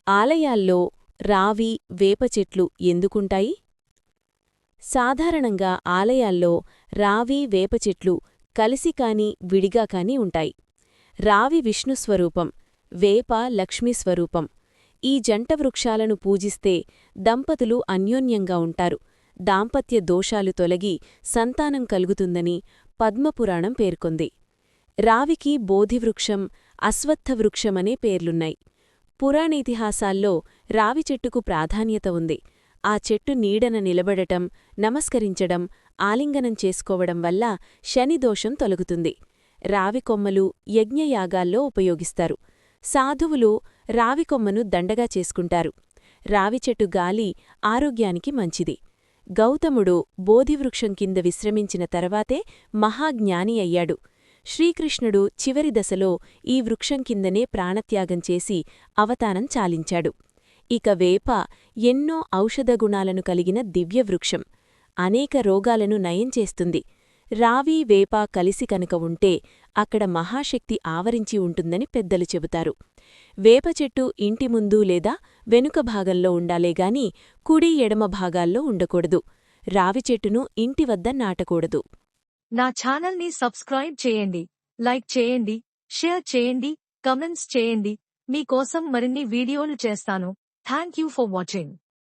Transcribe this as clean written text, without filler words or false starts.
ఆలయాల్లో రావి, వేప చెట్లు ఎందుకుంటాయి? సాధారణంగా ఆలయాల్లో రావి, వేప చెట్లు కలిసి కాని విడిగా కాని ఉంటాయి. రావి విష్ణుస్వరూపం, వేప లక్ష్మీస్వరూపం. ఈ జంట వృక్షాలను పూజిస్తే దంపతులు అన్యోన్యంగా ఉంటారు, దాంపత్య దోషాలు తొలగి సంతానం కలుగుతుందని పద్మపురాణం పేర్కొంది. రావికి బోధివృక్షం, అశ్వత్థవృక్షమనే పేర్లున్నాయి. పురాణేతిహాసాల్లో రావి చెట్టుకు ప్రాధాన్యత ఉంది. ఆ చెట్టు నీడన నిలబడటం, నమస్కరించడం, ఆలింగనం చేసుకోవడం వల్ల శనిదోషం తొలగుతుంది. రావికొమ్మలు యజ్ఞయాగాల్లో ఉపయోగిస్తారు. సాధువులు రావికొమ్మను దండగా చేసుకుంటారు. రావిచెట్టు గాలి ఆరోగ్యానికి మంచిది. గౌతముడు బోధివృక్షం కింద విశ్రమించిన తర్వాతే మహాజ్ఞాని అయ్యాడు. శ్రీకృష్ణుడు చివరి దశలో ఈ వృక్షం కిందనే ప్రాణత్యాగం చేసి అవతారం చాలించాడు. ఇక వేప ఎన్నో ఔషధగుణాలను కలిగిన దివ్యవృక్షం. అనేక రోగాలను నయం చేస్తుంది. రావి, వేప కలిసి కనుక ఉంటే అక్కడ మహాశక్తి ఆవరించి ఉంటుందని పెద్దలు చెబుతారు. వేప చెట్టు ఇంటి ముందు లేదా వెనుక భాగంలో ఉండాలేగాని కుడి, ఎడమ భాగాల్లో ఉండకూడదు. రావి చెట్టును ఇంటి వద్ద నాటకూడదు. నా ఛానల్ని సబ్స్క్రైబ్ చేయండి, లైక్ చేయండి, షేర్ చేయండి, కమెంట్స్ చేయండి. మీకోసం మరిన్ని వీడియోలు చేస్తాను. Thank you for watching.